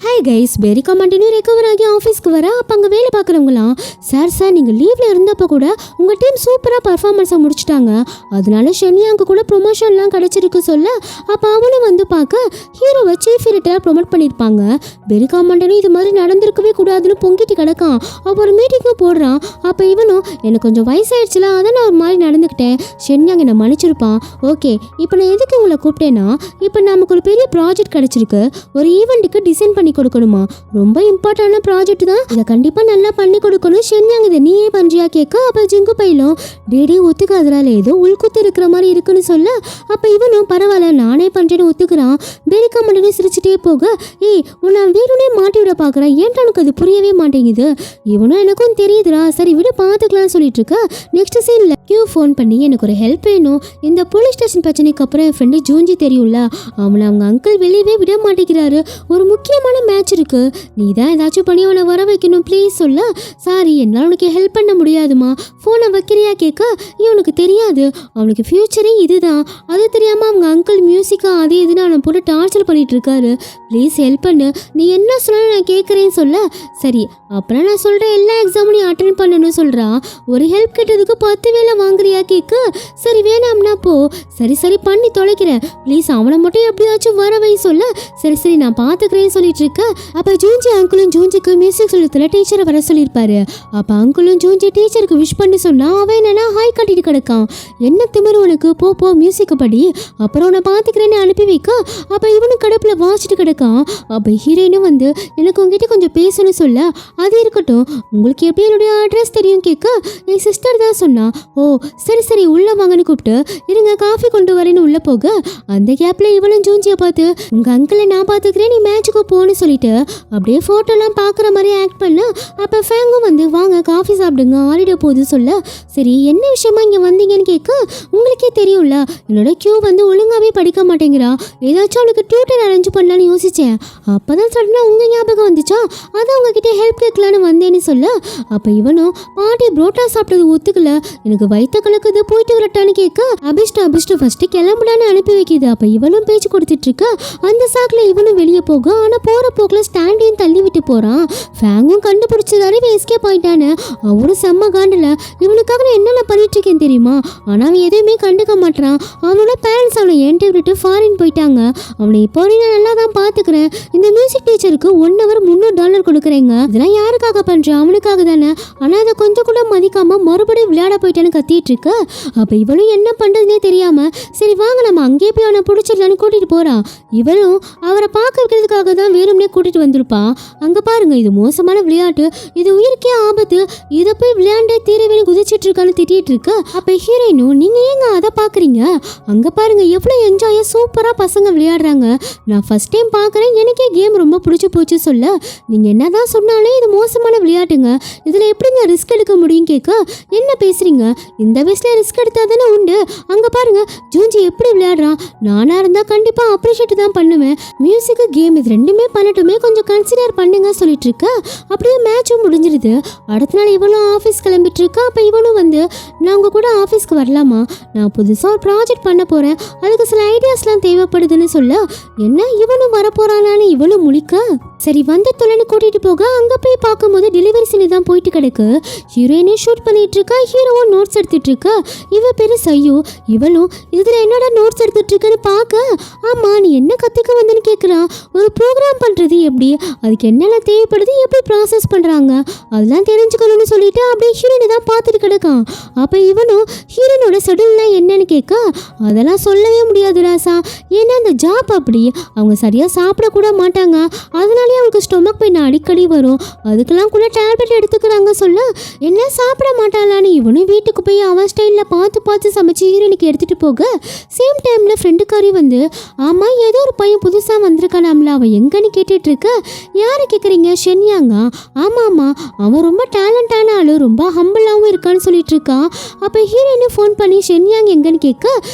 Hi guys, பெரிகா மண்டினியூ recover ஆகி ஆஃபீஸ்க்கு வர அப்போ அங்கே வேலை பார்க்குறவங்களாம், சார் நீங்கள் லீவில் இருந்தப்போ கூட உங்கள் டீம் சூப்பராக பர்ஃபார்மன்ஸை முடிச்சிட்டாங்க, அதனால ஷென்யாங்கு கூட ப்ரொமோஷன்லாம் கிடச்சிருக்கு சொல்ல, அப்போ அவனும் வந்து பார்க்க ஹீரோவை சீஃப் எடிட்டராக ப்ரொமோட் பண்ணியிருப்பாங்க. பெரிகா மண்டினியூ இது மாதிரி நடந்திருக்கவே கூடாதுன்னு பொங்கிட்டு கிடக்கான். அப்போ ஒரு மீட்டிங்கும் போடுறான். அப்போ இவனும் எனக்கு கொஞ்சம் வயசாயிடுச்சுல, அதை நான் ஒரு மாதிரி நடந்துக்கிட்டேன், ஷென்யாங் என்னை மன்னிச்சிருப்பான். ஓகே, இப்போ நான் எதுக்கு உங்களை கூப்பிட்டேன்னா, இப்போ நமக்கு ஒரு பெரிய ப்ராஜெக்ட் கிடச்சிருக்கு, ஒரு ஈவெண்ட்டுக்கு டிசைன் பண்ணி கொடுக்கணுமா, ரொம்ப இம்பார்ட்டன்டான ப்ராஜெக்ட் தான், இதை கண்டிப்பா நல்லா பண்ணி கொடுக்கணும். ஷென்யாங் இதை நீயே பண்றியா கேட்க, அப்ப ஜிங்கு பையிலும் டேடே ஒத்துக்காதனால ஏதோ உள்குத்து இருக்கிற மாதிரி இருக்குன்னு சொல்ல, அப்ப இவனும் பரவாயில்ல நானே பண்றேன்னு ஒத்துக்கிறான். பெரிகா மண்டினியூ சிரிச்சுட்டே போக, ஏய் உன்னை வேணும்னே மாட்டி விட பாக்குறேன், ஏன்டா எனக்கு அது புரியவே மாட்டேங்குது, இவனும் எனக்கும் தெரியுதுடா, சரி விட பாத்துக்கலாம்னு சொல்லிட்டு இருக்க. நெக்ஸ்ட் சீன்ல கியூ ஃபோன் பண்ணி எனக்கு ஒரு ஹெல்ப் வேணும், இந்த போலீஸ் ஸ்டேஷன் பிரச்சனைக்கு அப்புறம் என் ஃப்ரெண்டு ஜூஞ்சி தெரியும்ல, அவனை அவங்க அங்கிள் வெளியவே விட மாட்டேங்கிறாரு, ஒரு முக்கியமான மேட்ச் இருக்கு, நீ தான் ஏதாச்சும் பண்ணி அவனை வர வைக்கணும் ப்ளீஸ் சொல்ல, சாரி என்னால் உனக்கு ஹெல்ப் பண்ண முடியாதுமா, ஃபோனை வைக்கிறியா கேட்க, இவனுக்கு தெரியாது அவனுக்கு ஃபியூச்சரே இதுதான், அது தெரியாம அவங்க அங்கிள் மியூசிக்கா அதே இதுன்னு அவனை போட்டு டார்ச்சர் பண்ணிட்டு இருக்காரு, ப்ளீஸ் ஹெல்ப் பண்ணு, நீ என்ன சொன்னாலும் நான் கேட்குறேன்னு சொல்ல, சரி அப்புறம் நான் சொல்கிறேன் எல்லா எக்ஸாமும் நீ அட்டென்ட் பண்ணணும்னு சொல்கிறா. ஒரு ஹெல்ப் கேட்டதுக்கு 10 வேலை வாங்குறியா கேட்க, சரி வேணாம்னா போ, சரி சரி பண்ணி தொலைக்கிறேன் ப்ளீஸ் அவனை மட்டும் எப்படியாச்சும் வர வை சொல்ல, சரி சரி நான் பார்த்துக்கிறேன்னு சொல்லிட்டு இருக்க. அப்போ ஜூஞ்சி அங்கிளும் ஜூஞ்சிக்கு மியூசிக் சொல்லத்தில் டீச்சரை வர சொல்லியிருப்பாரு. அப்போ அங்கிளும் ஜூஞ்சி டீச்சருக்கு விஷ் பண்ணி சொன்னா, அவன் என்னன்னா ஹாய் கட்டிட்டு கிடக்கான், என்ன திமிரு உனக்கு, போ போ மியூசிக்கு படி, அப்புறம் உன்னை பார்த்துக்கிறேன்னு அனுப்பி வைக்க. அப்போ இவனு கடுப்பில் வாசிட்டு கிடக்கான். அப்போ ஹீரோயினும் வந்து எனக்கு உங்ககிட்ட கொஞ்சம் பேசணும்னு சொல்ல, அது இருக்கட்டும் உங்களுக்கு எப்படி என்னுடைய அட்ரஸ் தெரியும் கேட்க, என் சிஸ்டர் தான் சொன்னா, ஓ சரி சரி உள்ள வாங்கன்னு கூப்பிட்டு இருங்க காஃபி கொண்டு வரேன்னு உள்ள போக, அந்த கேப்ல இவளும் ஜூஞ்சியை பார்த்து உங்க அங்கிளை நான் பார்த்துக்கிறேன் நீ மேட்சுக்கு போன்னு சொல்லிட்டு அப்படியே ஃபோட்டோலாம் பார்க்குற மாதிரி ஆக்ட் பண்ண. அப்போ ஃபேங்கும் வந்து வாங்க காஃபி சாப்பிடுங்க ஆறிட போகுது சொல்ல, சரி என்ன விஷயமா இங்கே வந்தீங்கன்னு கேட்க, உங்களுக்கே தெரியும்ல என்னோட கியூ வந்து ஒழுங்காகவே படிக்க மாட்டேங்கிறா, ஏதாச்சும் அவளுக்கு டியூட்டர் அரேஞ்ச் பண்ணலான்னு யோசித்தேன், அப்போ தான் சடனாக உங்கள் ஞாபகம் வந்துச்சா, அதான் உங்ககிட்ட ஹெல்ப் கேட்கலான்னு வந்தேன்னு சொல்ல, அப்போ இவனும் பாட்டி புரோட்டா சாப்பிட்டது ஒத்துக்கல, எனக்கு வயிற்று கலக்குது போயிட்டு வரட்டான்னு கேட்க, அபிஷ்டு ஃபஸ்ட்டு கிளம்புடான்னு அனுப்பி வைக்கிது. அப்போ இவனும் பேச்சு கொடுத்துட்டு இருக்க. அந்த சாக்கில் இவனும் வெளியே போக, ஆனால் போகிற போக்கில் ஸ்டாண்டையும் தள்ளி விட்டு போகிறான். ஃபேங்கும் கண்டுபிடிச்சதால இவன் எஸ்கேப் ஆயிட்டானு அவனும் செம்ம காண்டில், இவனுக்காக நான் என்னென்ன பண்ணிட்டு இருக்கேன் தெரியுமா, ஆனால் அவன் எதுவுமே கண்டுக்க மாட்டான். அவனோட பேரண்ட்ஸ் அவனை என்கிட்ட விட்டு ஃபாரின் போயிட்டாங்க, அவனை இப்போ நான் நல்லா தான் பார்த்துக்கிறேன், இந்த மியூசிக் டீச்சருக்கு 1 hour $300 கொடுக்குறேங்க, இதெல்லாம் யாருக்காக பண்ணுறேன் அவனுக்காக தானே, ஆனால் அதை கொஞ்சம் கூட மதிக்காமல் மறுபடியும் விளையாட போயிட்டான்னு கத்திட்டு இருக்கு. அப்போ இவளும் என்ன பண்ணுறதுனே தெரியாமல் சரி வாங்க நம்ம அங்கேயே போய் அவனை பிடிச்சிடலான்னு கூட்டிகிட்டு போகிறான். இவளும் அவரை பார்க்க வைக்கிறதுக்காக தான் வேணும்னே கூட்டிகிட்டு வந்திருப்பான். அங்கே பாருங்க இது மோசமான விளையாட்டு, இது உயிருக்கே ஆபத்து, இதை போய் விளையாண்டே தீரவே குதிச்சிட்டு இருக்கான்னு திட்டிகிட்டு இருக்கு. அப்போ ஹீரோயினும் நீங்கள் ஏங்க அதை பார்க்குறீங்க, அங்கே பாருங்க எவ்வளோ என்ஜாயாக சூப்பராக பசங்க விளையாடுறாங்க, நான் ஃபஸ்ட் டைம் பார்க்குறேன் எனக்கே கேம் ரொம்ப பிடிச்சி போச்சு சொல்ல, நீங்கள் என்ன தான் சொன்னாலே இது மோசமான விளையாட்டுங்க, இதில் எப்படிங்க ரிஸ்க் எடுக்க முடியும் கேட்க, என்ன பேசுகிறீங்க, இந்த வயசில் ரிஸ்க் எடுத்தால் தானே உண்டு, அங்கே பாருங்க ஜூஞ்சி எப்படி விளையாடுறான், நானாக இருந்தால் கண்டிப்பாக அப்ரிஷியேட் தான் பண்ணுவேன், மியூசிக்கு கேம் இது ரெண்டுமே பண்ணட்டுமே கொஞ்சம் கன்சிடர் பண்ணுங்க சொல்லிட்டு இருக்க. அப்படியே மேட்சும் முடிஞ்சிருது. அடுத்த நாள் இவனும் ஆஃபீஸ் கிளம்பிட்டு இருக்கா. அப்போ இவனும் வந்து நான் உங்கள் கூட ஆஃபீஸ்க்கு வரலாமா, நான் புதுசாக ஒரு ப்ராஜெக்ட் பண்ண போகிறேன், அதுக்கு சில ஐடியாஸ்லாம் தேவைப்படுதுன்னு சொல்ல, என்ன இவனும் வரப்போகிறானான்னு இவனும் முழிக்க, சரி வந்து தொலைன்னு கூட்டிகிட்டு போக, அங்கே போய் பார்க்கும்போது டெலிவரி சீனி தான் போயிட்டு கிடக்கு. ஹீரோயினே ஷூட் பண்ணிட்டு இருக்கா, ஹீரோவும் நோட்ஸ் எடுத்துட்டு இருக்கா. இவ பேரு சையு, இவளும் இதில் என்னடா நோட்ஸ் எடுத்துட்டு இருக்குன்னு பார்க்க, ஆமாம் நீ என்ன கற்றுக்க வந்துன்னு கேட்குறான், ஒரு ப்ரோக்ராம் பண்ணுறது எப்படி, அதுக்கு என்னென்ன தேவைப்படுது எப்படி ப்ராசஸ் பண்ணுறாங்க அதெல்லாம் தெரிஞ்சுக்கணும்னு சொல்லிட்டு அப்படியே ஹீரோயினை தான் பார்த்துட்டு கிடக்கான். அப்போ இவனும் ஹீரோயினோட ஷெடியூல்னால் என்னன்னு கேட்க, அதெல்லாம் சொல்லவே முடியாது ராசா, ஏன்னா அந்த ஜாப் அப்படி அவங்க சரியாக சாப்பிடக்கூட மாட்டாங்க, அதனாலே அவங்களுக்கு ஸ்டொமக் பெயின் அடிக்கடி வரும், அதுக்கெல்லாம் கூட டேப்லெட் எடுத்துக்கிறாங்க சொல்ல, என்ன சாப்பிட மாட்டாளான்னு இவனும் வீட்டுக்கு போய் அவன் ஸ்டைலில் பார்த்து பார்த்து சமைச்சு ஹீரோனுக்கு எடுத்துகிட்டு போக, சேம் டைமில் ஃப்ரெண்டுக்காரி வந்து ஆமாம் ஏதோ ஒரு பையன் புதுசாக வந்திருக்கானாம்ல அவன் எங்கன்னு கேட்டுட்டு இருக்க, யாரை கேட்குறீங்க ஷென்யாங்கா, ஆமாம்மா அவன் ரொம்ப டேலண்டான ஆளு ரொம்ப ஹம்பிளாகவும் இருக்கான்னு சொல்லிட்டு இருக்கான். அப்போ ஹீரோயினும் ஃபோன் பண்ணி ஷென்யாங் எங்கன்னு கேட்க,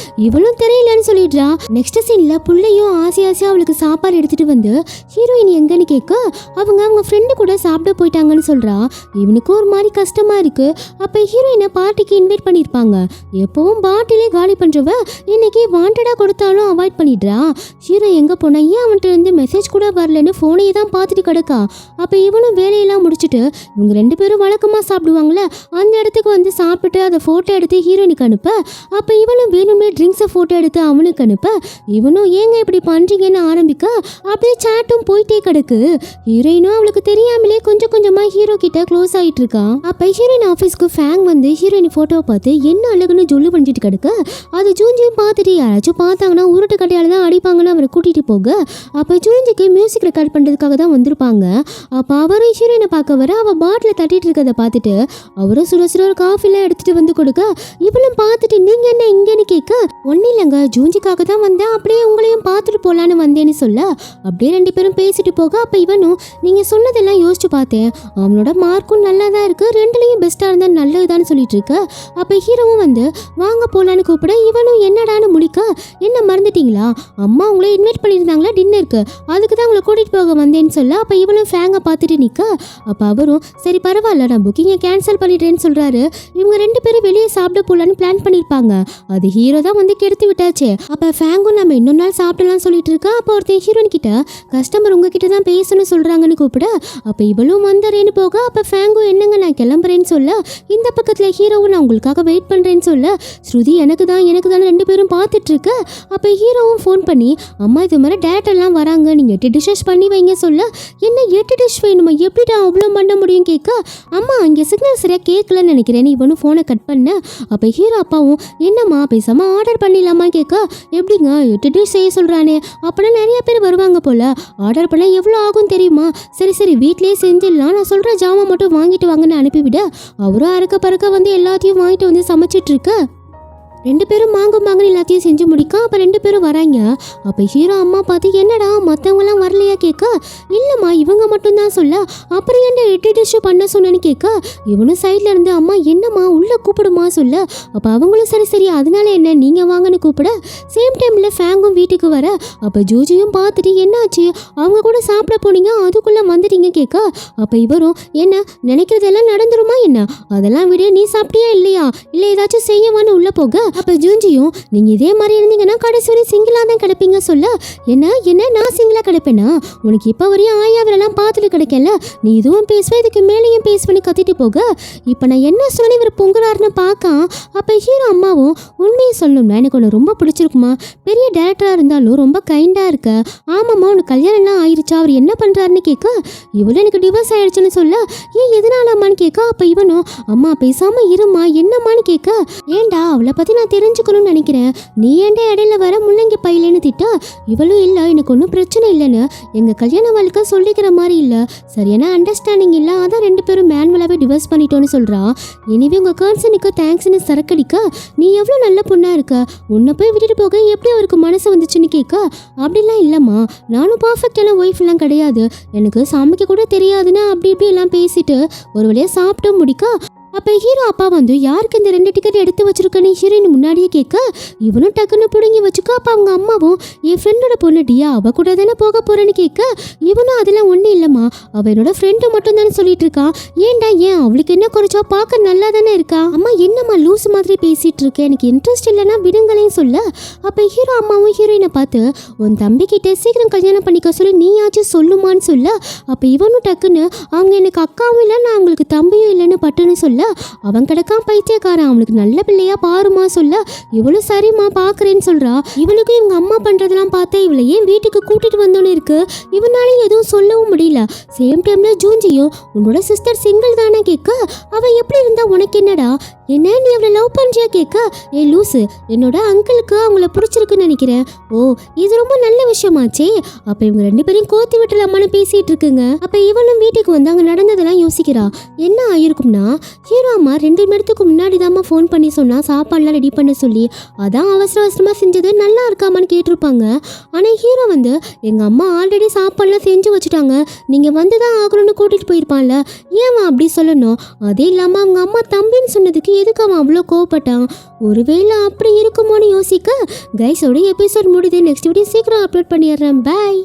இவளும் தெரியலன்னு சொல்லிடுறா. நெக்ஸ்ட் சீனில் புள்ளையும் ஆசை ஆசையாக அவளுக்கு சாப்பாடு எடுத்துகிட்டு வந்து ஹீரோயின் எங்கன்னு என்னாச்சுன்னு கேட்க அவங்க ஃப்ரெண்டு கூட சாப்பிட போயிட்டாங்கன்னு சொல்றா. இவனுக்கு ஒரு மாதிரி கஷ்டமா இருக்கு. அப்ப ஹீரோயினை பார்ட்டிக்கு இன்வைட் பண்ணிருப்பாங்க. எப்பவும் பாட்டிலே காலி பண்றவ இன்னைக்கு வாண்டடா கொடுத்தாலும் அவாய்ட் பண்ணிடுறா. ஹீரோ எங்க போனா ஏன் அவன்கிட்ட இருந்து மெசேஜ் கூட வரலன்னு போனையே தான் பார்த்துட்டு கிடக்கா. அப்ப இவனும் வேலையெல்லாம் முடிச்சுட்டு இவங்க 2 பேரும் வழக்கமா சாப்பிடுவாங்கல்ல அந்த இடத்துக்கு வந்து சாப்பிட்டு அதை போட்டோ எடுத்து ஹீரோயினுக்கு அனுப்ப அப்ப இவனும் வேணுமே ட்ரிங்க்ஸை போட்டோ எடுத்து அவனுக்கு அனுப்ப இவனும் ஏங்க இப்படி பண்றீங்கன்னு ஆரம்பிக்க அப்படியே சாட்டும் போயிட்டே கிடக்கு. ஹீரோயினும் அவளுக்கு தெரியாமலே கொஞ்சம் கொஞ்சமா ஹீரோ கிட்ட க்ளோஸ் ஆயிட்டு இருக்கா. அப்ப ஹீரோயின் ஆஃபீஸ்க்கு ஃபேங் வந்து ஹீரோயின் போட்டோவை பார்த்து என்ன அழகுன்னு ஜொல்லு பண்ணிட்டு கிடக்கு. அது ஜூஞ்சியும் பார்த்துட்டு யாராச்சும் பார்த்தாங்கன்னா உருட்டு கட்டையால தான் அடிப்பாங்கன்னு அவரை கூட்டிட்டு போக அப்ப ஜூஞ்சிக்கு மியூசிக் ரெக்கார்ட் பண்றதுக்காக தான் வந்திருப்பாங்க. அப்ப அவரும் ஹீரோயினை பார்க்க வர அவ பாட்டில் தட்டிட்டு இருக்கதை பார்த்துட்டு அவரும் சுட சுட ஒரு காஃபிலாம் எடுத்துட்டு வந்து கொடுக்க இவளும் பார்த்துட்டு நீங்க என்ன இங்கன்னு கேட்க ஒன்னும் இல்லைங்க ஜூஞ்சிக்காக தான் வந்தேன் அப்படியே உங்களையும் பார்த்துட்டு போலான்னு வந்தேன்னு சொல்ல அப்படியே 2 பேரும் பேசிட்டு போக அப்ப இவனும் நீங்க சொன்னதெல்லாம் யோசிச்சு பார்த்தேன் அவனோட மார்க்கும் நல்லா தான் இருக்கு 2லயும் பெஸ்டா இருந்தா நல்லதுதான் சொல்லிட்டு இருக்க. அப்ப ஹீரோவும் வந்து வாங்க போலான்னு கூப்பிட இவனும் என்னடான்னு முடிக்க என்ன மறந்துட்டீங்களா அம்மா உங்களை இன்வைட் பண்ணியிருந்தாங்களா டின்னருக்கு அதுக்கு தான் உங்களை கூட்டிட்டு போக வந்தேன்னு சொல்ல அப்ப இவனும் ஃபேங்கை பார்த்துட்டு நிற்க அப்ப அவரும் சரி பரவாயில்ல நான் புக்கிங்கை கேன்சல் பண்ணிட்டேன்னு சொல்றாரு. இவங்க 2 பேரும் வெளியே சாப்பிட போலான்னு பிளான் பண்ணிருப்பாங்க. அது ஹீரோ தான் வந்து கெடுத்து விட்டாச்சு. அப்ப ஃபேங்கும் நம்ம இன்னொரு நாள் சாப்பிடலாம் சொல்லிட்டு இருக்கா. அப்போ ஒருத்தன் ஹீரோயின் கிட்ட கஸ்டமர் உங்ககிட்ட தான் பேசணும்னு சொல்றாங்கன்னு கூப்பிட அப்ப இவளும் வந்துறேன்னு போக அப்ப ஃபேங்கும் என்னங்க நான் கிளம்புறேன்னு சொல்ல இந்த பக்கத்துல ஹீரோவும் நான் உங்களுக்காக வெயிட் பண்றேன்னு சொல்ல ஸ்ருதி எனக்கு தான் 2 பேரும் பார்த்துட்டு இருக்க. அப்ப ஹீரோவும் ஃபோன் பண்ணி அம்மா இது மாதிரி டேரக்டர்லாம் வராங்க நீங்க 8 டிஷ்ஷஸ் பண்ணி வைங்க சொல்ல என்ன 8 டிஷ் வேணுமா எப்படிடா அவ்வளோ பண்ண முடியும் கேட்க அம்மா இங்கே சிக்னல் சரியா கேட்கலன்னு நினைக்கிறேன் இவனும் ஃபோனை கட் பண்ண அப்ப ஹீரோ அப்பாவும் என்னம்மா பேசாம ஆர்டர் பண்ணிடலாமா கேட்க எப்படிங்க 8 டிஷ் செய்ய சொல்றானே அப்பனா நிறைய பேர் வருவாங்க போல ஆர்டர் பண்ண எவ்வளோ ஆகும் தெரியுமா சரி வீட்லயே செஞ்சிடலாம் நான் சொல்ற ஜாமான் மட்டும் வாங்கிட்டு வாங்கன்னு அனுப்பிவிட அவரும் அறக்க பறக்க வந்து எல்லாத்தையும் வாங்கிட்டு வந்து சமைச்சிட்டு இருக்க 2 பேரும் மாங்கன்னு எல்லாத்தையும் செஞ்சு முடிக்க அப்போ 2 பேரும் வராங்க. அப்போ ஹீரோ அம்மா பார்த்து என்னடா மற்றவங்களாம் வரலையா கேட்க இல்லைம்மா இவங்க மட்டும்தான் சொல்ல அப்புறம் என்ன 8 டிஷ்ஷு பண்ண சொன்னேன்னு கேட்க இவனும் சைடில் இருந்து அம்மா என்னம்மா உள்ளே கூப்பிடுமா சொல்ல அப்போ அவங்களும் சரி அதனால என்ன நீங்கள் வாங்கன்னு கூப்பிட சேம் டைமில் ஃபேங்கும் வீட்டுக்கு வர அப்போ ஜூஜியும் பார்த்துட்டு என்னாச்சு அவங்க கூட சாப்பிட போனீங்க அதுக்குள்ளே வந்துட்டீங்க கேட்க அப்போ இவரும் என்ன நினைக்கிறதெல்லாம் நடந்துருமா என்ன அதெல்லாம் விட நீ சாப்பிட்டியா இல்லையா இல்லை ஏதாச்சும் செய்யவான்னு உள்ளே போக அப்ப ஜூஞ்சியும் நீங்க இதே மாதிரி இருந்தீங்கன்னா கடைசி வரை சிங்கிளா தான் கிடப்பீங்க சொல்ல என்ன நான் சிங்கிளா கிடப்பேனா உனக்கு இப்ப வரையும் ஆயாவிலெல்லாம் பார்த்துட்டு கிடைக்கல நீ இதுவும் பேசுவேன் இதுக்கு மேலேயும் பேசுவேன்னு கத்திட்டு போக இப்ப நான் என்ன சொல்லி இவர் பொங்குறாருன்னு பார்க்க அப்ப ஹீரோ அம்மாவும் உண்மையை சொல்லணும்னா எனக்கு உன்னை ரொம்ப பிடிச்சிருக்குமா பெரிய டேரக்டரா இருந்தாலும் ரொம்ப கைண்டா இருக்க ஆமாம்மா உனக்கு கல்யாணம்லாம் ஆயிருச்சா அவர் என்ன பண்றாருன்னு கேட்க இவளும் எனக்கு டிவோர்ஸ் ஆயிடுச்சுன்னு சொல்ல ஏன் எதனாலம்மான்னு கேட்க அப்ப இவனும் அம்மா பேசாம இருமா என்னம்மான்னு கேட்க ஏண்டா அவளை பத்தி நான் தெரிஞ்சுக்கணும்னு நினைக்கிறேன் நீ ஏன்டா இடையில வர முள்ளங்கி பையிலேன்னு திட்ட இவளும் இல்லை எனக்கு ஒன்றும் பிரச்சனை இல்லைன்னு எங்கள் கல்யாண வாழ்க்கை சொல்லிக்கிற மாதிரி இல்லை சரியான அண்டர்ஸ்டாண்டிங் இல்லை அதான் 2 பேரும் மேனுவலாகவே டிவோர்ஸ் பண்ணிட்டோன்னு சொல்கிறா. எனவே உங்கள் கன்சனுக்கு தேங்க்ஸ்ன்னு சரக்கடிக்க நீ எவ்வளோ நல்ல பொண்ணாக இருக்க உன்னை போய் விட்டுட்டு போக எப்படி அவருக்கு மனசு வந்துச்சுன்னு கேட்க அப்படிலாம் இல்லைம்மா நானும் பர்ஃபெக்டான ஒய்ஃப்லாம் கிடையாது எனக்கு சமைக்க கூட தெரியாதுன்னு அப்படி எல்லாம் பேசிட்டு ஒரு வழியாக சாப்பிட்டு முடிக்க அப்போ ஹீரோ அப்பா வந்து யாருக்கு இந்த 2 டிக்கெட் எடுத்து வச்சிருக்கன்னு ஹீரோயின் முன்னாடியே கேட்க இவனும் டக்குன்னு பிடுங்கி வச்சுக்க அப்போ அவங்க அம்மாவும் என் ஃப்ரெண்டோட பொண்ணு டியா அவ கூட தானே போக போறேன்னு கேட்க இவனும் அதெல்லாம் ஒன்றும் இல்லைம்மா அவ என்னோட ஃப்ரெண்டு மட்டும் தானே சொல்லிட்டு இருக்கா ஏன்டா ஏன் அவளுக்கு என்ன குறைச்சா பார்க்க நல்லா தானே இருக்கா அம்மா என்னம்மா லூஸ் மாதிரி பேசிட்டு இருக்க எனக்கு இன்ட்ரெஸ்ட் இல்லைன்னா விடுங்களையும் சொல்ல அப்போ ஹீரோ அம்மாவும் ஹீரோயினை பார்த்து உன் தம்பி கிட்ட சீக்கிரம் கல்யாணம் பண்ணிக்க சொல்லி நீயாச்சும் சொல்லுமான்னு சொல்ல அப்போ இவனும் டக்குன்னு அவங்க எனக்கு அக்காவும் இல்லை நான் அவங்களுக்கு தம்பியும் இல்லைன்னு பட்டுன்னு சொல்ல அவன் கிடக்கான் பைத்தியக்காரன் அவனுக்கு நல்ல பிள்ளையா பாருமா சொல்ல இவளும் சரிம்மா பாக்குறேன்னு சொல்றா. இவளுக்கும் இவங்க அம்மா பண்றதெல்லாம் பார்த்தா இவளை ஏன் வீட்டுக்கு கூட்டிட்டு வந்தோன்னு இருக்கு இவனாலையும் எதுவும் சொல்லவும் முடியல. சேம் டைம்ல ஜூஞ்சியும் உன்னோட சிஸ்டர் சிங்கிள் தானே கேட்க அவ எப்படி இருந்தா உனக்கு என்னடா என்ன நீ அவளை லவ் பண்றியா கேட்க ஏ லூசு என்னோட அங்கிளுக்கு அவங்கள பிடிச்சிருக்குன்னு நினைக்கிறேன். ஓ இது ரொம்ப நல்ல விஷயமாச்சே அப்ப இவங்க 2 பேரையும் கோத்தி விட்டுலாமான்னு பேசிட்டு இருக்குங்க. அப்ப இவளும் வீட்டுக்கு வந்து அங்க நடந்ததெல்லாம் யோசிக்கிறா. என்ன ஆயிருக்கும்னா ஹீரோ அம்மா 2 மணி முன்னாடி தாம்மா ஃபோன் பண்ணி சொன்னா சாப்பாடுலாம் ரெடி பண்ண சொல்லி அதான் அவசரமா செஞ்சது நல்லா இருக்காமான்னு கேட்டிருப்பாங்க. ஆனா ஹீரோ வந்து எங்க அம்மா ஆல்ரெடி சாப்பாடுலாம் செஞ்சு வச்சுட்டாங்க நீங்க வந்துதான் ஆகணும்னு கூட்டிட்டு போயிருப்பான்ல ஏன் அப்படி சொல்லணும். அதே இல்லாம அவங்க அம்மா தம்பின்னு சொன்னதுக்கு எதுக்கு அவன் அவ்வளோ கோவப்பட்டான் ஒருவேளை அப்படி இருக்குமோன்னு யோசிக்க கைஸோட எபிசோட் முடியுது. நெக்ஸ்ட் வீடியோ சீக்கிரம் அப்லோட் பண்ணிடுறேன். பாய்.